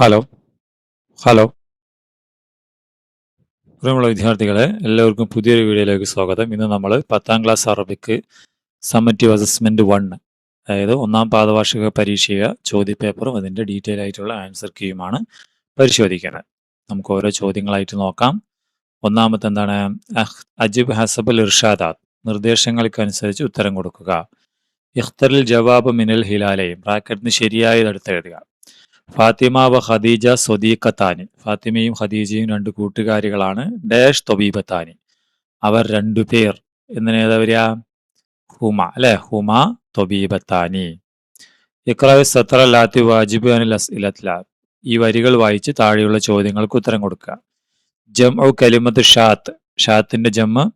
Hello hello പ്രിയമുള്ള വിദ്യാർത്ഥികളെ, എല്ലാവർക്കും പുതിയൊരു വീഡിയോയിലേക്ക് സ്വാഗതം. ഇന്ന് നമ്മൾ 10ാം ക്ലാസ് അറബിക്ക് സമ്മറ്റീവ് അസസ്മെന്റ് 1, അതായത് ഒന്നാം പാദവാർഷിക പരീക്ഷയുടെ ചോദ്യപേപ്പറും അതിൻ്റെ ഡീറ്റെയിൽ ആയിട്ടുള്ള ആൻസർ കീയുമാണ് പരിശോധിക്കുന്നത്. നമുക്ക് ഓരോ ചോദ്യങ്ങളായിട്ട് നോക്കാം. ഒന്നാമത്തെ എന്താണ്? അജിബ് ഹസബൽ ഇർഷാദാത്ത്, നിർദ്ദേശങ്ങൾക്കനുസരിച്ച് ഉത്തരം കൊടുക്കുക. ഇഖ്തറിൽ ജവാബ് മിനൽ ഹിലാലയും, ബ്രാക്കറ്റിന് ശരിയായത് എടുത്തെഴുതുക. ഫാത്തിമ വ ഖദീജ സ്വദീഖത്താനി, ഫാത്തിമയും ഖദീജയും രണ്ട് കൂട്ടുകാരികളാണ്. ഡാഷ് തൊബീബത്താനി, അവർ രണ്ടുപേർ. എന്നേതാ വരിക? ഹുമ അല്ലെ, ഹുമ തൊബീബത്താനി. ഇഖ്റഅ സത്ര ലാത്തി വാജിബ് അനിൽ അസ്ഇലത്ല, ഈ വരികൾ വായിച്ച് താഴെയുള്ള ചോദ്യങ്ങൾക്ക് ഉത്തരം കൊടുക്കുക. ജംഉ കലിമത്ത് ഷാത്ത്, ഷാത്തിന്റെ ജമ്മ്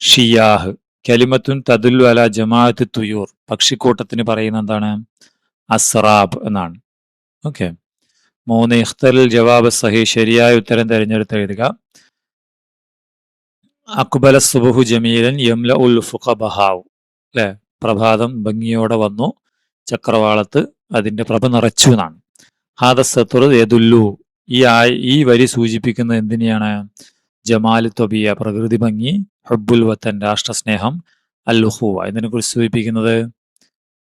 ഷിയാഹ്. കലിമത്തുൻ തദുല്ലു അല ജമാഅത്ത് തുയൂർ, പക്ഷിക്കൂട്ടത്തിന് പറയുന്ന എന്താണ്? അസ്റാബ് എന്നാണ്. ഓക്കെ. 3 ഇഖ്തറിൽ ജവാബ് സഹി, ശരിയായ ഉത്തരം തിരഞ്ഞെടുത്ത് എഴുതുക. അക്ബല സുബഹു ജമീലൻ യംല ഉൽ ഫുഖ ബഹാവ്, അല്ലെ, പ്രഭാതം ഭംഗിയോടെ വന്നു, ചക്രവാളത്ത് അതിന്റെ പ്രഭ നിറച്ചു എന്നാണ്. ഹാദ സത്തുർ യദുല്ലു, ഈ വരി സൂചിപ്പിക്കുന്നത് എന്തിനെയാണ്? ജമാൽ ത്വബിയ, പ്രകൃതി ഭംഗി. ഹുബ്ബുൽ വത്തൻ, രാഷ്ട്രസ്നേഹം. അൽ ഉഖുവ, ഇതിനെ കുറിച്ച് സൂചിപ്പിക്കുന്നത്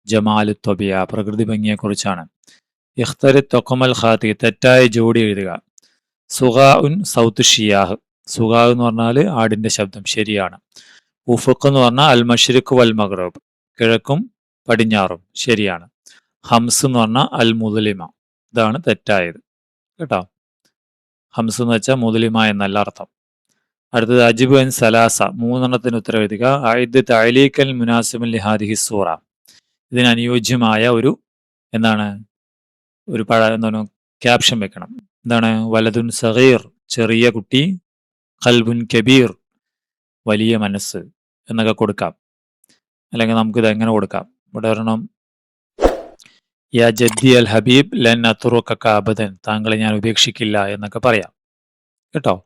ജമാൽ ത്വബിയ, പ്രകൃതി ഭംഗിയെ കുറിച്ചാണ്. ഇഖ്തരി തൊക്കമൽ ഖാത്തി, തെറ്റായ ജോഡി എഴുതുക. സുഗാ ഉൻ സൗത്ത് ഷിയാഹ്, സുഗാ എന്ന് പറഞ്ഞാൽ ആടിന്റെ ശബ്ദം, ശരിയാണ്. ഉഫുഖ് എന്ന് പറഞ്ഞാൽ അൽ മഷ്രിഖ് വൽ മഗ്റബ്, കിഴക്കും പടിഞ്ഞാറും, ശരിയാണ്. ഹംസ് എന്ന് പറഞ്ഞാൽ അൽ മുദലിമ, ഇതാണ് തെറ്റായത് കേട്ടോ. ഹംസ് എന്ന് വെച്ചാൽ മുദലിമ എന്നല്ല അർത്ഥം. അടുത്തത് അജിബ് അൻ സലാസ, 3 ഉത്തരം എഴുതുക. ആയിദ് തഅലീഖൽ മുനാസിബൻ ലിഹാദിഹി സൂറ, ഇതിന് അനുയോജ്യമായ ഒരു എന്താണ് എന്താണ് ക്യാപ്ഷൻ വെക്കണം. എന്താണ്? വലതുൻ സഗീർ, ചെറിയ കുട്ടി. ഖൽബുൻ കബീർ, വലിയ മനസ്സ് എന്നൊക്കെ കൊടുക്കാം. അല്ലെങ്കിൽ നമുക്കിത് എങ്ങനെ കൊടുക്കാം? ഇവിടെ ഒരെണ്ണം, യാ ജദ്ദി അൽ ഹബീബ് ലൻ അത്റുക അബദൻ, താങ്കളെ ഞാൻ ഉപേക്ഷിക്കില്ല എന്നൊക്കെ പറയാം കേട്ടോ.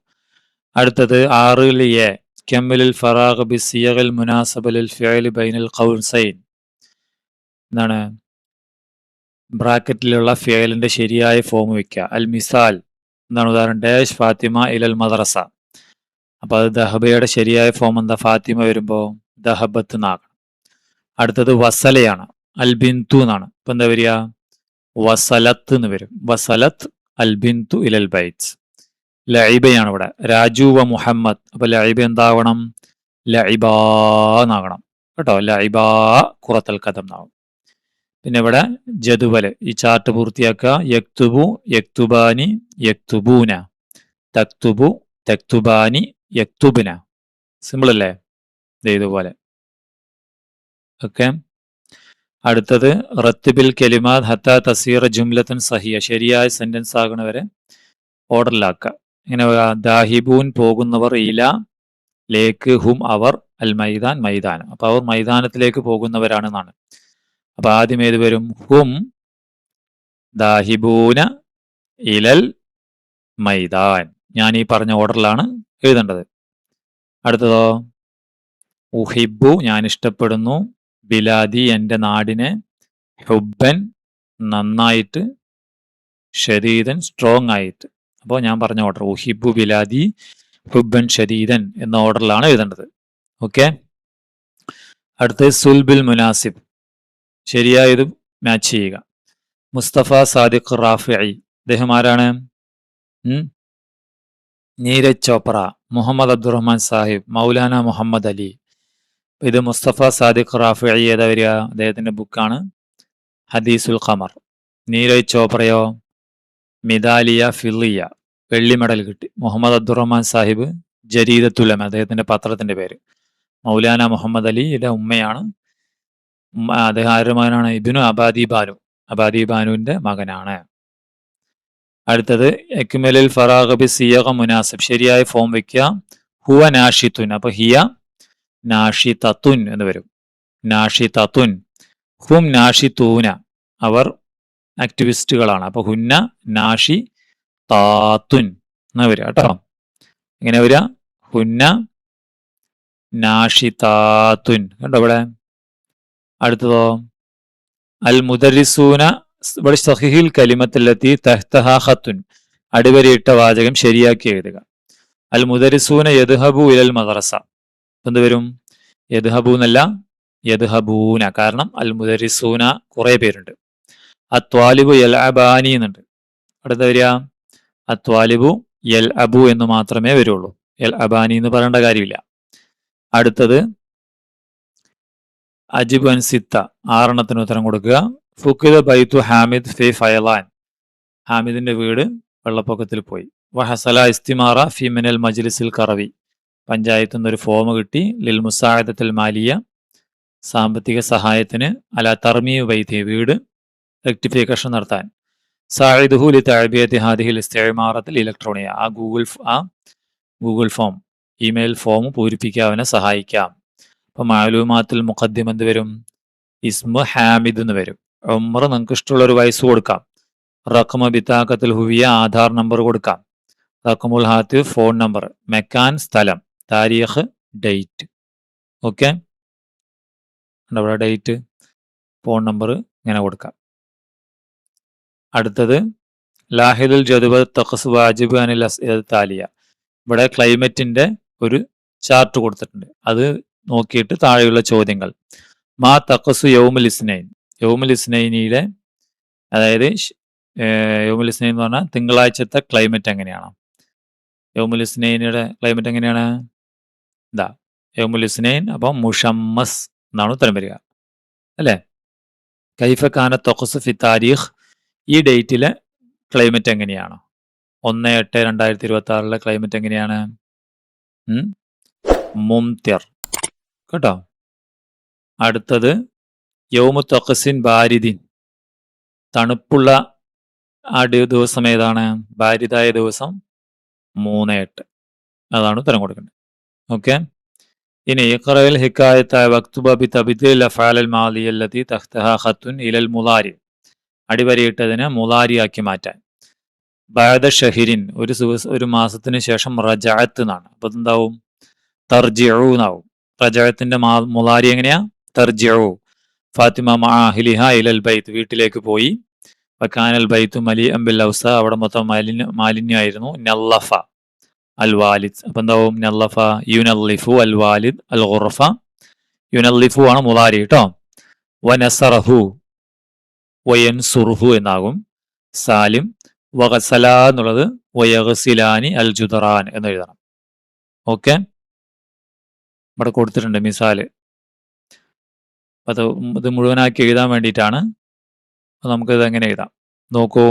അടുത്തത് 6 എ കമ്മിലിൽ ഫറാഖ് ബി സിയഗൽ മുനാസബലിൽ ഫിഅലി ബൈനൽ ഖൗസൈൻ, എന്താണ്? ബ്രാക്കറ്റിലുള്ള ഫിയലിന്റെ ശരിയായ ഫോം വെക്കുക. അൽ മിസാൽ, എന്താണ് ഉദാഹരണം? ഡാഷ് ഫാത്തിമ ഇലൽ മദ്രസ, അപ്പൊ അത് ദഹബയുടെ ശരിയായ ഫോം എന്താ? ഫാത്തിമ വരുമ്പോ ദഹബത്ത് എന്നാകണം. അടുത്തത് വസലയാണ്, അൽ ബിന്തു എന്നാണ്. ഇപ്പൊ എന്താ വരിക? വസലത്ത് എന്ന് വരും. വസലത്ത് അൽ ബിന്തു ഇലൽ ബൈത്ത്. ലൈബയാണ് ഇവിടെ. രാജു വ മുഹമ്മദ്, അപ്പൊ ലൈബ എന്താവണം? ലൈബാ എന്നാകണം കേട്ടോ. ലൈബാ ഖുറത്തൽ ഖദം എന്നാവും. പിന്നെ ഇവിടെ ജദുവല്, ഈ ചാർട്ട് പൂർത്തിയാക്കുക. യക്തുബു യക്തുബാനി യക്തുബൂന, തക്തുബു തക്തുബാനി യക്തുബിന. സിമ്പിൾ അല്ലേ? ഇതുപോലെ. ഓക്കെ. അടുത്തത് റത്തിബിൽ കലിമാത് ഹത്താ തസീറ ജുംലത്തൻ സഹിയ, ശരിയായ സെന്റൻസ് ആകണവരെ ഓർഡറിലാക്കുക. ഇങ്ങനെ ദാഹിബൂൻ, പോകുന്നവർ. ഇല, ലേക്ക്. ഹും, അവർ. അൽ മൈദാൻ, മൈതാനം, അപ്പൊ അവർ മൈതാനത്തിലേക്ക് പോകുന്നവരാണെന്നാണ്. അപ്പൊ ആദ്യം ഏത് വരും? ഹും ദാഹിബൂന ഇലൽ മൈദാൻ. ഞാൻ ഈ പറഞ്ഞ ഓർഡറിലാണ് എഴുതേണ്ടത്. അടുത്തതോ? ഉഹിബു, ഞാൻ ഇഷ്ടപ്പെടുന്നു. ബിലാദി, എൻ്റെ നാടിനെ. ഹുബ്ബൻ, നന്നായിട്ട്. ഷദീദൻ, സ്ട്രോങ് ആയിട്ട്. അപ്പോൾ ഞാൻ പറഞ്ഞ ഓർഡർ ഉഹിബു ബിലാദി ഹുബ്ബൻ ഷദീദൻ എന്ന ഓർഡറിലാണ് എഴുതേണ്ടത്. ഓക്കെ. അടുത്തത് സുൽബിൽ മുനാസിബ്, ശരിയായത് മാച്ച് ചെയ്യുക. മുസ്തഫ സാദിഖ് റാഫിഇ, അദ്ദേഹം ആരാണ്? നീരജ് ചോപ്ര, മുഹമ്മദ് അബ്ദുറഹ്മാൻ സാഹിബ്, മൗലാന മുഹമ്മദ് അലി. ഇത് മുസ്തഫ സാദിഖ് റാഫിഇ ഏതാ വരിക? അദ്ദേഹത്തിന്റെ ബുക്കാണ് ഹദീസുൽ ഖമർ. നീരജ് ചോപ്രയോ? മിദാലിയ ഫിളിയ, വെള്ളി മെഡൽ കിട്ടി. മുഹമ്മദ് അബ്ദുറഹ്മാൻ സാഹിബ് ജരീദത്തുലമ, അദ്ദേഹത്തിന്റെ പത്രത്തിന്റെ പേര്. മൗലാന മുഹമ്മദ് അലിയുടെ ഉമ്മയാണ്. അദ്ദേഹം ആരുടെ മകനാണ്? ഇബ്നു അബാദി ബാനു, അബാദി ബാനുവിന്റെ മകനാണ്. അടുത്തത് എക്മലിൽ ഫറാഖ് ബി സിയഗ മുനാസിബ്, ശരിയായ ഫോം വെക്കുക. ഹുവ നാഷിത്തുൻ, അപ്പൊ ഹിയ നാഷിതത്തുൻ എന്ന് വരും. നാഷിതത്തുൻ. ഹും നാഷിത്തൂന, അവർ ആക്ടിവിസ്റ്റുകളാണ്. അപ്പൊ ഹുന്ന നാഷി താത്തുൻ എന്ന് വരിക കേട്ടോ. ഇങ്ങനെ വരിക, ഹുന്ന നാഷിതാത്തുൻ. കണ്ടോ ഇവിടെ. അടുത്തതോ? അൽ മുദരിസൂന ഇവിടെ സഹിഹിൽ കലിമത്തിലെത്തി തഹ്തഹ ഖത്തുൻ, അടിവരയിട്ട വാചകം ശരിയാക്കി എഴുതുക. അൽ മുദരിസൂന യദ്ഹബു ഇലൽ മദ്രസ, എന്ത് വരും? യദ്ഹബു എന്നല്ല യദ്ഹബൂന, കാരണം അൽ മുദരിസൂന കുറെ പേരുണ്ട്. അത്വാലിബു യൽ അബാനി എന്നുണ്ട്. അടുത്ത വരിക അത്വാലിബു യൽ അബു എന്ന് മാത്രമേ വരുള്ളൂ. യൽ അബാനി എന്ന് പറയേണ്ട കാര്യമില്ല. അടുത്തത് അജിബ് അൻ സിത്ത, 6 ഉത്തരം കൊടുക്കുക. ഫുക്കിദ ബൈത്തു ഹാമിദ് ഫി ഫയലാൻ, ഹാമിദിന്റെ വീട് വെള്ളപ്പൊക്കത്തിൽ പോയി. വഹസല ഇസ്തിമാറ ഫി മിനൽ മജ്ലിസിൽ കറവി, പഞ്ചായത്തിൽ നിന്ന് ഒരു ഫോം കിട്ടി. ലിൽ മുസാഅദത്തുൽ മാലിയ, സാമ്പത്തിക സഹായത്തിന്. അല തർമീ ബൈത്തി, വീട് റെക്ടിഫിക്കേഷൻ നടത്താൻ. സാഇദുഹു ലി തഅബിയത്തി ഹാദിഹിൽ ഇസ്തിമാറത്തിൽ ഇലക്ട്രോണിയ, ആ ഗൂഗിൾ ഫോം, ഇമെയിൽ ഫോം പൂരിപ്പിക്കാൻ അവനെ സഹായിക്കാം. അപ്പൊ മാലൂമാത്തിൽ മുഖദ്ദിം എന്ത് വരും? ഇസ്മു ഹാമിദ് എന്ന് വരും. ഉമർ, നിങ്ങൾക്ക് ഇഷ്ടമുള്ള ഒരു വയസ്സ് കൊടുക്കാം. റഖ്മ ബിതാഖത്തുൽ ഹുവിയ, ആധാർ നമ്പർ കൊടുക്കാം. റഖ്മുൽ ഹാത്തിഫ്, ഫോൺ നമ്പർ. മെക്കാൻ, സ്ഥലം. താരീഖ്, ഡേറ്റ്. ഓക്കെ, ഇവിടെ ഡേറ്റ്, ഫോൺ നമ്പർ ഇങ്ങനെ കൊടുക്കാം. അടുത്തത് ലാഹിദുൽ ജദുബ തഖസ് വാജിബ് അനിൽ താലിയ, ഇവിടെ ക്ലൈമറ്റിന്റെ ഒരു ചാർട്ട് കൊടുത്തിട്ടുണ്ട്. അത് നോക്കിയിട്ട് താഴെയുള്ള ചോദ്യങ്ങൾ. മാ തഖസു യൗമുൽ ഇസ്നൈൻ, യൗമുൽ ഇസ്നൈനിലെ, അതായത് യൗമുൽ ഇസ്നൈൻ എന്ന് പറഞ്ഞാൽ തിങ്കളാഴ്ചത്തെ ക്ലൈമറ്റ് എങ്ങനെയാണ്? യൗമുൽ ഇസ്നൈനിയുടെ ക്ലൈമറ്റ് എങ്ങനെയാണ്? ഇതാ യൗമുൽ ഇസ്നൈൻ. അപ്പം മുഷമ്മസ് എന്നാണ് ഉത്തരം വരിക, അല്ലേ? കൈഫ കാന തഖസു ഫി താരീഖ്, ഈ ഡേറ്റിലെ ക്ലൈമറ്റ് എങ്ങനെയാണ്? 1/8/2026 ക്ലൈമറ്റ് എങ്ങനെയാണ്? മുംതിർ, കേട്ടോ. അടുത്തത് യൗമു തഖസിൻ ബാരിദിൻ, തണുപ്പുള്ള ആ ദിവസം ഏതാണ്? ബാരിദായ ദിവസം 3/8, അതാണ് ഉത്തരം കൊടുക്കേണ്ടത്. ഓക്കെ, ഇനി ഇഖ്റഅൽ ഹിക്കായത വക്തുബ ബി തബ്ദീൽ അഫ്ആൽ മാദിയ അല്ലതി തഖ്തഹ ഖത്തുൻ ഇലൽ മുളാരി, അടിവരയിട്ടതിനെ മുളാരിയാക്കി മാറ്റാൻ. ബഅദ ഷഹരിൻ, ഒരു മാസത്തിന് ശേഷം. റജഅത്ത് എന്നാണ്, അപ്പൊ എന്താവും? തർജിഉ എന്നാവും. റജഅത്തിന്റെ മുളാരി എങ്ങനെയാ? തർജിഉ. ഫാത്തിമ മഅ അഹ്ലിഹ ഇലൽ ബൈത്ത്, വീട്ടിലേക്ക് പോയി. വകാനൽ ബൈത്തു മലിഅൻ ബിൽ ഔസ, അവിടെ മൊത്തം മാലിന്യമായിരുന്നു. നല്ലഫ അൽ വാലിദ്, അപ്പൊ എന്താവും? നല്ലഫ യുനല്ലിഫു അൽ വാലിദ് അൽ ഗുർഫ. യുനല്ലിഫു ആണ് മുളാരി, കേട്ടോ. വനസറഹു വയൻസുർഹു എന്നാകും. സാലിം. വഗസല എന്നുള്ളത് വയഗസിലാനി അൽ ജുദറാൻ എന്ന് എഴുതണം. ഓക്കെ, ഇവിടെ കൊടുത്തിട്ടുണ്ട് മിസാല്. അത് ഇത് മുഴുവനാക്കി എഴുതാൻ വേണ്ടിയിട്ടാണ്. നമുക്കിത് എങ്ങനെ എഴുതാം നോക്കൂ.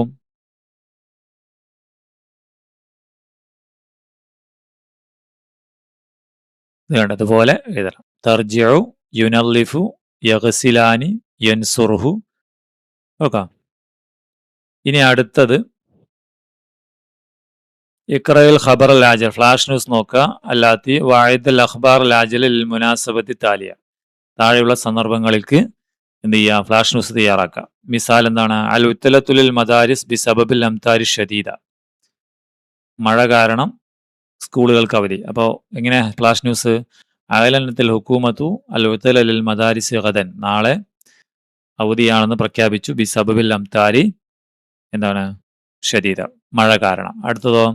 ഇത് കണ്ടതുപോലെ എഴുതണം. തർജിഉ, യുനല്ലിഫു, യഗസിലാനി, യൻസുർഹു. ഓക്കെ, ഇനി അടുത്തത് ഇഖ്റഅൽ ഖബർ അൽ ആജിൽ, ഫ്ലാഷ് ന്യൂസ് നോക്കുക. അല്ലാത്തി വായിദ് അൽ അഖ്ബാർ അൽ ആജിൽ ലിൽ മുനാസബത്തി താലിയ, താഴെയുള്ള സന്ദർഭങ്ങൾക്ക് എന്ത് ചെയ്യുക? ഫ്ലാഷ് ന്യൂസ് തയ്യാറാക്കുക. മിസാൽ എന്താണ്? അൽ ഉത്തലത്തുലിൽ മദാരിസ് ബി സബബിൽ അംതാരി ഷദീദ, മഴ കാരണം സ്കൂളുകൾക്ക് അവധി. അപ്പോൾ എങ്ങനെ ഫ്ലാഷ് ന്യൂസ്? അയലനത്തിൽ ഹുക്കൂമത്തു അൽ ഉത്തലിൽ മദാരിസ് ഗദൻ, നാളെ അവധിയാണെന്ന് പ്രഖ്യാപിച്ചു. ബി സബബിൽ അംതാരി, എന്താണ്? ഷദീദ, മഴ കാരണം. അടുത്തതോ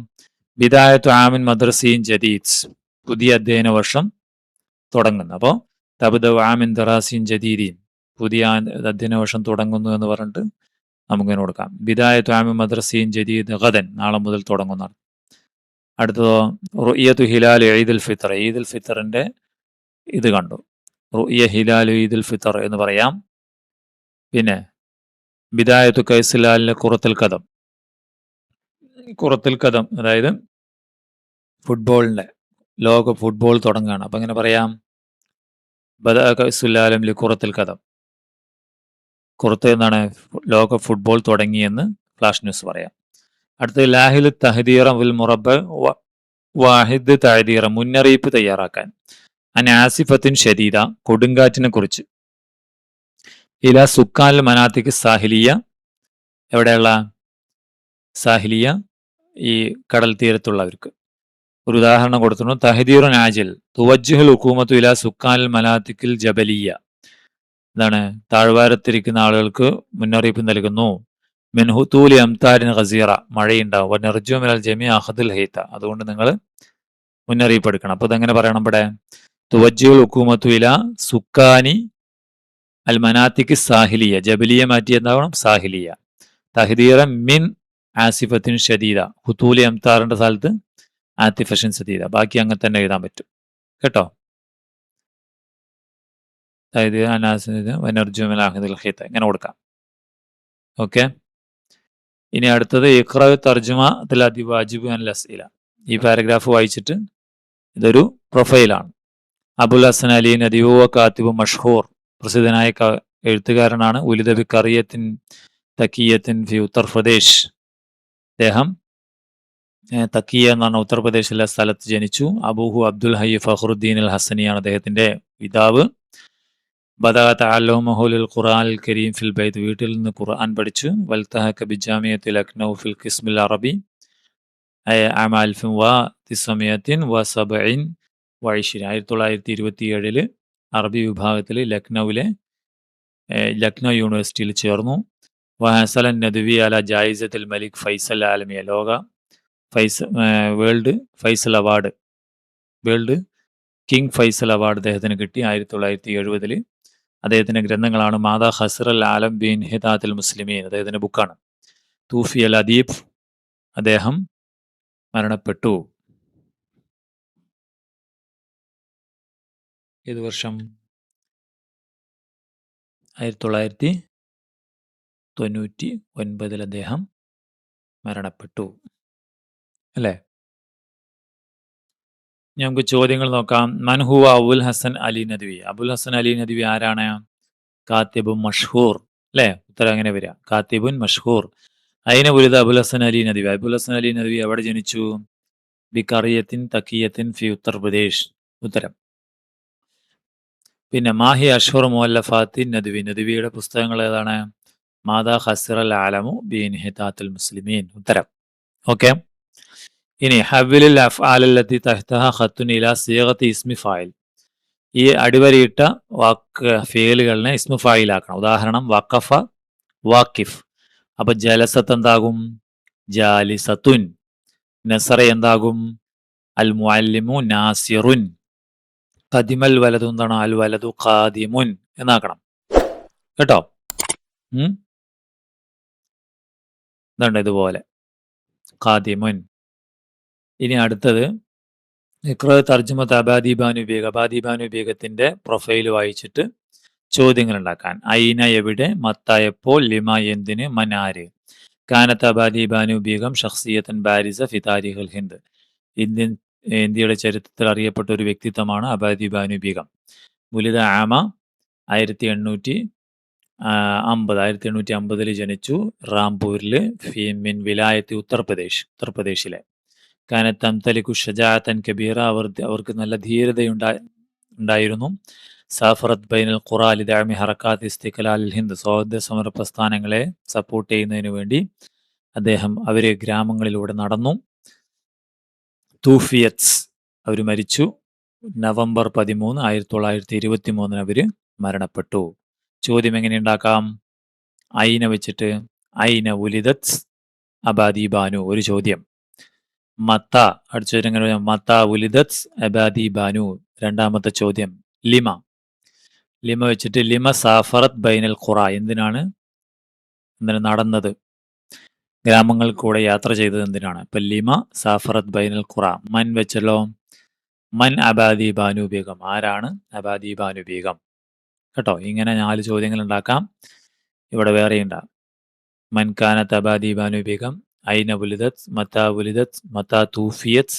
ബിദായത്തു ആമിൻ മദ്രസീൻ ജദീദ്, പുതിയ അധ്യയന വർഷം തുടങ്ങുന്നു. അപ്പോൾ തബ്ദഉ ആമിൻ ദറാസീൻ ജദീദീൻ, പുതിയ അധ്യയന വർഷം തുടങ്ങുന്നു എന്ന് പറഞ്ഞിട്ട് നമുക്കിങ്ങനെ കൊടുക്കാം. ബിദായത്തു ആമിൻ മദ്രസീൻ ജദീദ് ഗദൻ, നാളെ മുതൽ തുടങ്ങുന്ന. അടുത്തതോ റുഇയത്തു ഹിലാൽ ഈദുൽ ഫിത്ർ, ഈദുൽ ഫിത്തറിന്റെ ഇത് കണ്ടു. റുഇയ ഹിലാൽ ഈദുൽ ഫിത്ർ എന്ന് പറയാം. പിന്നെ ബിദായത്തു കൈസിലാലിലെ ഖുറത്തുൽ ഖദം, ഖുറത്തുൽ ഖദം അതായത് ഫുട്ബോളിന്റെ ലോക ഫുട്ബോൾ തുടങ്ങുകയാണ്. അപ്പൊ എങ്ങനെ പറയാം? ബദഅ കൈസുല്ലാലം ലി ഖുറത്തുൽ ഖദം, ഖുറത്ത് എന്നാണ് ലോക ഫുട്ബോൾ തുടങ്ങിയെന്ന് ഫ്ലാഷ് ന്യൂസ് പറയാം. അടുത്തത് ലാഹിൽ തഹദീറ വിൽ മുറബ വാഹിദ് തഹദീറ, മുന്നറിയിപ്പ് തയ്യാറാക്കാൻ. അൻ ആസിഫത്തിൻ ഷദീദ, കൊടുങ്കാറ്റിനെ കുറിച്ച്. ഇല സുക്കാൻ മനാത്തിക് സാഹിലിയ, എവിടെയുള്ള സാഹിലിയ? ഈ കടൽ തീരത്തുള്ളവർക്ക്. ഒരു ഉദാഹരണം കൊടുത്തിട്ടുണ്ട്. തഹദീറുൻ ആജിൽ തുവജ്ജുൽ ഹുക്കൂമത്തു ഇല സുക്കാൻ മനാത്തിക്കിൽ ജബലിയ, എന്താണ്? താഴ്വാരത്തിരിക്കുന്ന ആളുകൾക്ക് മുന്നറിയിപ്പ് നൽകുന്നു. മിൻഹുത്തൂലി അംതാരിൻ ഖസീറ, മഴയുണ്ടാവും. വനർജു മിനൽ ജമീ അഖദുൽ ഹൈത്ത, അതുകൊണ്ട് നിങ്ങൾ മുന്നറിയിപ്പ് എടുക്കണം. അപ്പോൾ ഇതെങ്ങനെ പറയണം ഇവിടെ? തുവജ്ജുൽ ഹുക്കൂമത്തു ഇല സുക്കാനി അൽ മനാത്തിക്ക് സാഹിലിയ, ജബലിയ മാറ്റി എന്താവണം? സാഹിലിയ. തഹദീറൻ മിൻ ആസിഫത്തിൻ ഷദീദ, ഹുത്തൂലി അംതാറിന്റെ സ്ഥലത്ത് ആത്തിഫഷൻ സദീദ. ബാക്കി അങ്ങനെ തന്നെ എഴുതാൻ പറ്റും കേട്ടോ. ഇങ്ങനെ കൊടുക്കാം. ഓക്കെ. ഇനി അടുത്തത് ഇഖ്റ തർജുമ തലാദി വാജിബ് അൽ അസ്ഇല. ഈ പാരഗ്രാഫ് വായിച്ചിട്ട്, ഇതൊരു പ്രൊഫൈലാണ്. അബുൽ ഹസൻ അലി നദിവു കാത്തിബ് മഷ്ഹൂർ, പ്രസിദ്ധനായ എഴുത്തുകാരനാണ്. ഉലിദ ബി ഖറിയത്തിൻ തക്കിയത്തിൻ ഫി ഉത്തർപ്രദേശ്, അദ്ദേഹം തക്കിയ എന്ന് പറഞ്ഞ ഉത്തർപ്രദേശിലെ സ്ഥലത്ത് ജനിച്ചു. അബൂഹു അബ്ദുൽ ഹയ്യ ഫഖറുദ്ദീൻ അൽ ഹസനിയാണ് അദ്ദേഹത്തിന്റെ പിതാവ്. ബദഅ തഅല്ലുമഹുൽ ഖുർആൻ അൽ കരീം ഫിൽ ബൈത്ത്, വീട്ടിൽ നിന്ന് ഖുർആൻ പഠിച്ചു. വൽതഹക ബിജാമിയത്തി ലക്നൗ ഫിൽ ഖിസ്മിൽ അറബി ആമ 1927 അറബി വിഭാഗത്തിൽ ലക്നൌവിലെ ലക്നൗ യൂണിവേഴ്സിറ്റിയിൽ ചേർന്നു. വഹസലൻ നദ്വി അല ജായിസത്തുൽ മലിക് ഫൈസൽ ആലമിയ, ലോക world Faisal award, world King Faisal award അദ്ദേഹത്തിന് കിട്ടി 1970. അദ്ദേഹത്തിന്റെ ഗ്രന്ഥങ്ങളാണ് മാതാ ഖസ്ർ അൽ ആലം ബിൻ ഹിദാത്തുൽ മുസ്ലിമീൻ, അദ്ദേഹത്തിന്റെ ബുക്കാണ്. തൂഫി അൽ അദീബ്, അദ്ദേഹം മരണപ്പെട്ടു. ഏത് വർഷം? 1999 അദ്ദേഹം മരണപ്പെട്ടു അല്ലേ? നമുക്ക് ചോദ്യങ്ങൾ നോക്കാം. മൻഹുവ അബുൽ ഹസൻ അലി നദ്വി, അബുൽ ഹസൻ അലി നദ്വി ആരാണ്? കാത്തിബുൻ മഷ്ഹൂർ അല്ലേ? ഉത്തരം അങ്ങനെ വരിക, കാത്തിബുൻ മഷ്ഹൂർ. അയിന ഉലിദ അബുൽ ഹസൻ അലി നദ്വി, അബുൽ ഹസൻ അലി നദ്വി എവിടെ ജനിച്ചു? ബി ഖറിയത്തിൻ തക്കിയത്തിൻ ഫി ഉത്തർപ്രദേശ്, ഉത്തരം. പിന്നെ മാഹി അഷ്ഹുർ മുഅല്ലഫാത്തി നദ്വി, നദ്വിയുടെ പുസ്തകങ്ങൾ ഏതാണ്? മാതാ ഖസ്റ അൽ ആലമു ബി ഇൻഹിതാത്തുൽ മുസ്ലിമീൻ, ഉത്തരം. ഓക്കെ. ഇനി ഹവ്വിലിൽ അഫ്ആലല്ലത്തി തഹ്തഹ ഖത്തുൻ ഇലാ സിഗത്തി ഇസ്മി ഫായിൽ, ഈ അടിവരയിട്ട വാക്ക് ഫേലുകളിനെ ഇസ്മു ഫായിലാക്കണം. ഉദാഹരണം വഖഫ, വാക്കിഫ്. അപ്പൊ ജലസത്ത് എന്താകും? ജാലിസത്തുൻ. നസറ എന്താകും? അൽ മുഅല്ലിമു നാസിറുൻ. ഖദിമൽ വലതു എന്താണ്? അൽ വലതു ഖാദിമുൻ എന്നാക്കണം കേട്ടോ. ഇതുണ്ട് ഇതുപോലെ ഖാദിമുൻ. ഇനി അടുത്തത് ഇഖ്റ തർജുമത്ത് അബാദി ബാനു ബീഗ, അബാദി ബാനു ബീഗത്തിന്റെ പ്രൊഫൈൽ വായിച്ചിട്ട് ചോദ്യങ്ങൾ ഉണ്ടാക്കാൻ. ഐന എവിടെ, മത്ത എപ്പോൾ, ലിമ എന്തിന്, മൻ ആര്. കാനത്ത് അബാദി ബാനു ബീഗം ഷഖ്സിയത്തൻ ബാരിസ ഫി താരിഖുൽ ഹിന്ദ്, ഇന്ത്യയുടെ ചരിത്രത്തിൽ അറിയപ്പെട്ട ഒരു വ്യക്തിത്വമാണ് അബാദി ബാനു ബീഗം. മുലിദ ആമ 1850 ജനിച്ചു. റാംപൂരിൽ മിൻ വിലായത്ത് ഉത്തർപ്രദേശിലെ. കാനത്ത് തംതലിക്കു ഷജാഅത്തൻ കബീറ, അവർക്ക് നല്ല ധീരതയുണ്ടായിരുന്നു. സാഫറത്ത് ബൈനൽ ഖുറ ലിദഅമി ഹറക്കാത്ത് ഇസ്തിഖ്ലാൽ ഹിന്ദ്, സ്വാതന്ത്ര്യ സമര പ്രസ്ഥാനങ്ങളെ സപ്പോർട്ട് ചെയ്യുന്നതിന് വേണ്ടി അദ്ദേഹം അവര് ഗ്രാമങ്ങളിലൂടെ നടന്നു. തൂഫിയത്ത്, അവർ മരിച്ചു. നവംബർ 13, 1923 അവര് മരണപ്പെട്ടു. ചോദ്യം എങ്ങനെ ഉണ്ടാക്കാം? ഐന വെച്ചിട്ട്, ഐന ഉലിദത്ത് അബാദി ബാനു, ഒരു ചോദ്യം. മത്ത, അടുത്ത ചോദ്യം എങ്ങനെ? മത്ത ഉലിദത്ത് അബാദി ബാനു, രണ്ടാമത്തെ ചോദ്യം. ലിമ, ലിമ വെച്ചിട്ട് ലിമ സാഫറത്ത് ബൈനൽ ഖുറ, എന്തിനാണ് നടന്നത്? ഗ്രാമങ്ങളിൽ കൂടെ യാത്ര ചെയ്തത് എന്തിനാണ്? ഇപ്പൊ ലിമ സാഫറത്ത് ബൈനൽ ഖുറ. മൻ വെച്ചല്ലോ, മൻ അബാദി ബാനു ബീഗം, ആരാണ് അബാദി ബാനു ബീഗം കേട്ടോ. ഇങ്ങനെ 4 ചോദ്യങ്ങൾ ഉണ്ടാക്കാം. ഇവിടെ വേറെ ഉണ്ടാകും. മൻ കാനത്ത് അബാദി ബാനു ബീഗം, ഐന ഉലിദത്ത്, മത്താ ഉലിദത്ത്, മത്താ തൂഫിയത്ത്,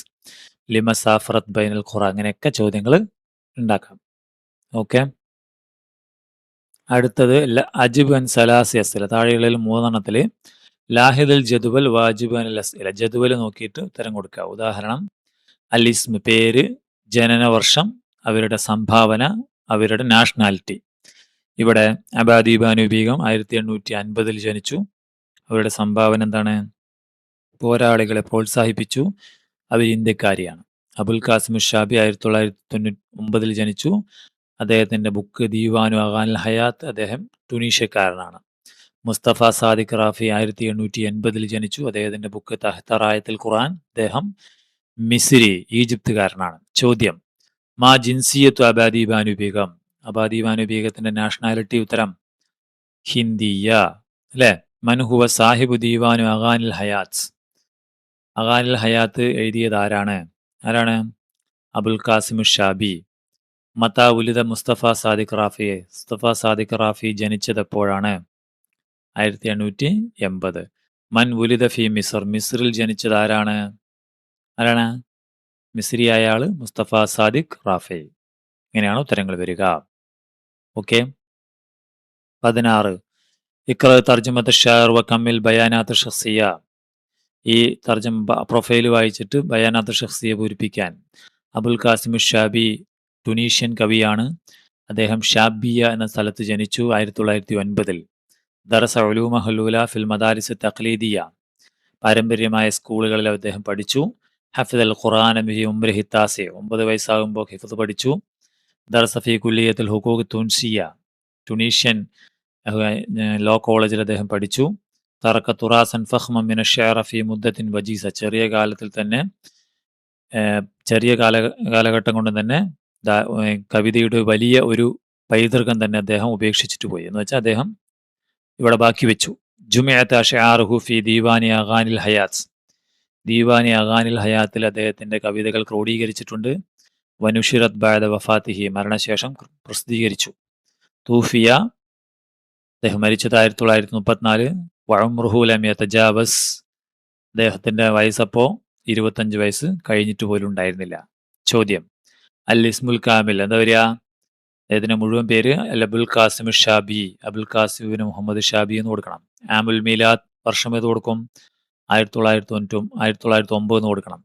ലിമ സാഫറത്ത് ബൈനൽ ഖുറ, അങ്ങനെയൊക്കെ ചോദ്യങ്ങൾ ഉണ്ടാക്കാം. ഓക്കെ. അടുത്തത് അജിബ് അൻ സലാസി അസ്ഇല, താഴെയുള്ളതിൽ 3 ലാഹിദുൽ ജദുവൽ വാജിബ് അൻ അസ്ഇല, ജദുവൽ നോക്കിയിട്ട് ഉത്തരം കൊടുക്കുക. ഉദാഹരണം അൽ ഇസ്മ്, പേര്, ജനനവർഷം, അവരുടെ സംഭാവന, അവരുടെ നാഷണാലിറ്റി. ഇവിടെ അബാദി ബാനു ബീഗം 1850 ജനിച്ചു. അവരുടെ സംഭാവന എന്താണ്? പോരാളികളെ പ്രോത്സാഹിപ്പിച്ചു. അവർ ഇന്ത്യക്കാരിയാണ്. അബുൽ ഖാസിം ഷാബി 1999 ജനിച്ചു. അദ്ദേഹത്തിന്റെ ബുക്ക് ദീവാനു അഗാൻ ഹയാത്ത്, അദ്ദേഹം ടുണീഷ്യക്കാരനാണ്. മുസ്തഫ സാദിഖ് റാഫി 1880 ജനിച്ചു. അദ്ദേഹത്തിന്റെ ബുക്ക് തഹ്തറായത്തുൽ ഖുർആൻ. അദ്ദേഹം മിസ്രി, ഈജിപ്തുകാരനാണ്. ചോദ്യം: മാ ജിൻസിയത്തു അബാദി ബാനു ബീഗം. അബാദി ബാനു ബീഗത്തിന്റെ നാഷണാലിറ്റി. ഉത്തരം ഹിന്ദിയ. അല്ലെ? മൻഹുവ സാഹിബു ദീവാനു അഗാനിൽ ഹയാത്ത്. അഗാനിൽ ഹയാത്ത് എഴുതിയത് ആരാണ്? അബുൽ ഖാസിം ഷാബി. മത്താ ഉലിദ മുസ്തഫ സാദിഖ് റാഫി. മുസ്തഫ സാദിഖ് റാഫി ജനിച്ചത് എപ്പോഴാണ്? 1880. മൻ ഉലിദ ഫി മിസർ. മിസ്രിൽ ജനിച്ചത് ആരാണ്? മിസ്രിയായ ആള് മുസ്തഫ സാദിഖ് റാഫി. ഇങ്ങനെയാണ് ഉത്തരങ്ങൾ വരിക. ഓക്കെ. 16. ഇഖ്റ തർജമത്ത് ഷാർ വ കമ്മിൽ ബയാനാത്ത് ഷഖ്സിയ. ഈ പ്രൊഫൈൽ വായിച്ചിട്ട് ബയാനാത്ത് ഷഖ്സിയ പൂരിപ്പിക്കാൻ. അബുൽ ഖാസിം ഷാബി ടുണീഷ്യൻ കവിയാണ്. അദ്ദേഹം ഷാബിയ എന്ന സ്ഥലത്ത് ജനിച്ചു 1909. ദറസ ഉലൂമ ഹുലൂല ഫിൽ മദാരിസ് തഖ്ലീദിയ. പാരമ്പര്യമായ സ്കൂളുകളിൽ അദ്ദേഹം പഠിച്ചു. ഹഫിദ് അൽ ഖുർആൻ ബി ഉംരിഹി താസി. 9 വയസ്സാകുമ്പോൾ ഹിഫ്ദ് പഠിച്ചു. ദറസ ഫി കുല്ലിയത്തുൽ ഹുഖൂഖ് തുൻസിയ. ടുണീഷ്യൻ ലോ കോളേജിൽ അദ്ദേഹം പഠിച്ചു. തറക്ക തുറാസൻ ഫഖ്മൻ മിന ഷഅറ ഫി മുദ്ദത്തിൻ വജീസ. ചെറിയ കാലത്തിൽ തന്നെ ചെറിയ കാലഘട്ടം കൊണ്ട് തന്നെ കവിതയുടെ വലിയ ഒരു പൈതൃകം തന്നെ അദ്ദേഹം ഉപേക്ഷിച്ചിട്ട് പോയി. എന്ന് വെച്ചാൽ അദ്ദേഹം ഇവിടെ ബാക്കി വെച്ചു. ജുമിഅത്ത് അഷ്ആറുഹു ഫി ദീവാനി അഗാനിൽ ഹയാത്ത്. ദീവാനി അഗാനിൽ ഹയാത്തിൽ അദ്ദേഹത്തിന്റെ കവിതകൾ ക്രോഡീകരിച്ചിട്ടുണ്ട്. വനുഷിറത് ബഅദ വഫാത്തിഹി. മരണശേഷം പ്രസിദ്ധീകരിച്ചു. തൂഫിയ. അദ്ദേഹം മരിച്ചത് 1934. വഉംറുഹു ലം യതജാവസ്. അദ്ദേഹത്തിന്റെ വയസ്സപ്പോ 25 വയസ്സ് കഴിഞ്ഞിട്ട് പോലും ഉണ്ടായിരുന്നില്ല. ചോദ്യം: അൽ ഇസ്മുൽ കാമിൽ. എന്താ വരിക? അദ്ദേഹത്തിന്റെ മുഴുവൻ പേര് അബുൽ ഖാസിം ഷാബി. അബുൽ ഖാസിം മുഹമ്മദ് ഷാബി എന്ന് കൊടുക്കണം. ആമുൽ മീലാദ് വർഷം ഏത് കൊടുക്കും? 1909 എന്ന് കൊടുക്കണം.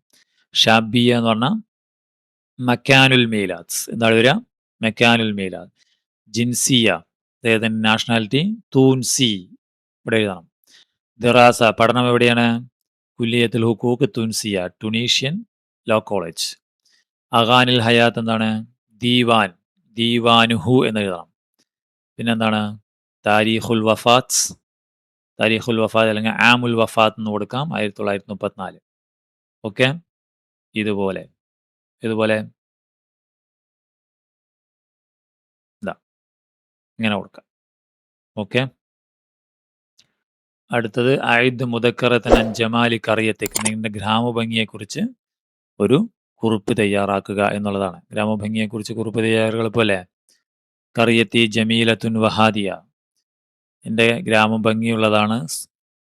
ഷാബിയ എന്ന് പറഞ്ഞാൽ മക്കാനുൽ മീലാദ്. എന്താണ് വരിക? മക്കാനുൽ മീലാദ്. ജിൻസിയ. അദ്ദേഹത്തിന്റെ നാഷണാലിറ്റി തൂൻസി. ഇവിടെ എഴുതണം. ദിറാസ. പഠനം എവിടെയാണ്? കുല്ലിയത്തുൽ ഹുഖൂഖ് തുൻസിയ, ടുണീഷ്യൻ ലോ കോളേജ്. അഗാനിൽ ഹയാത്ത് എന്താണ്? ദീവാൻ. ദീവാനുഹു എന്ന് എഴുതണം. പിന്നെന്താണ്? താരീഖുൽ വഫാത്ത്. താരീഖുൽ വഫാത്ത് അല്ലെങ്കിൽ ആമുൽ വഫാത്ത് എന്ന് കൊടുക്കാം. 1934. ഓക്കെ. ഇതുപോലെ ഇങ്ങനെ കൊടുക്കാം. ഓക്കെ. അടുത്തത് ആയിദ് മുദക്കറത്തൻ ജമാലി കറിയത്തേക്ക്. നിങ്ങളുടെ ഗ്രാമഭംഗിയെക്കുറിച്ച് ഒരു കുറിപ്പ് തയ്യാറാക്കുക എന്നുള്ളതാണ്. ഗ്രാമഭംഗിയെക്കുറിച്ച് കുറിപ്പ് തയ്യാറുകൾ പോലെ കറിയത്തി ജമീലത്തുൻ വഹാദിയ. എൻ്റെ ഗ്രാമം ഭംഗിയുള്ളതാണ്,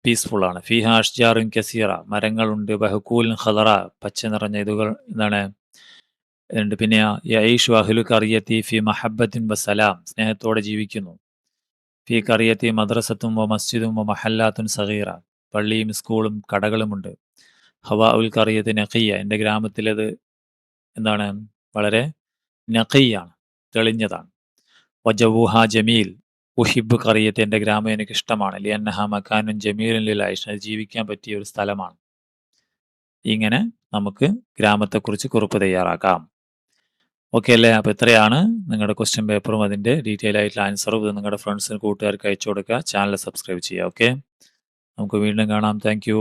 പീസ്ഫുള്ളാണ്. ഫിഹ അഷ്ജാറുൻ കസീറ. മരങ്ങളുണ്ട്. ബഹക്കൂൽ ഖദറ. പച്ച നിറഞ്ഞ ഇതുകൾ എന്താണ് ഉണ്ട്. പിന്നെ യഈഷു അഹ്ലു കറിയത്തി ഫി മഹബത്തിൻ വസലാം. സ്നേഹത്തോടെ ജീവിക്കുന്നു. ഫി കറിയത്തി മദ്രസത്തും വ മസ്ജിദും വ മഹല്ലാത്തുൻ സഗീറ. പള്ളിയും സ്കൂളും കടകളുമുണ്ട്. ഹവാ ഉൽ കറിയത്ത് നഖിയ. എൻ്റെ ഗ്രാമത്തിലത് എന്താണ്? വളരെ നഖിയാണ്, തെളിഞ്ഞതാണ്. വജവുഹ ജമീൽ. ഉഹിബ് കറിയത്ത്. എൻ്റെ ഗ്രാമം എനിക്ക് ഇഷ്ടമാണ്. ലിയന്നഹ മക്കാനുൻ ജമീലുൻ ലിൽ ഐഷ്. ജീവിക്കാൻ പറ്റിയ ഒരു സ്ഥലമാണ്. ഇങ്ങനെ നമുക്ക് ഗ്രാമത്തെക്കുറിച്ച് കുറിപ്പ് തയ്യാറാക്കാം. ഓക്കെ അല്ലേ? അപ്പോൾ ഇത്രയാണ് നിങ്ങളുടെ ക്വസ്റ്റ്യൻ പേപ്പറും അതിൻ്റെ ഡീറ്റെയിൽ ആയിട്ടുള്ള ആൻസറും. ഇത് നിങ്ങളുടെ ഫ്രണ്ട്സിന് കൂട്ടുകാർക്ക് അയച്ചു കൊടുക്കുക. ചാനൽ സബ്സ്ക്രൈബ് ചെയ്യുക. ഓക്കെ. നമുക്ക് വീണ്ടും കാണാം. Thank you.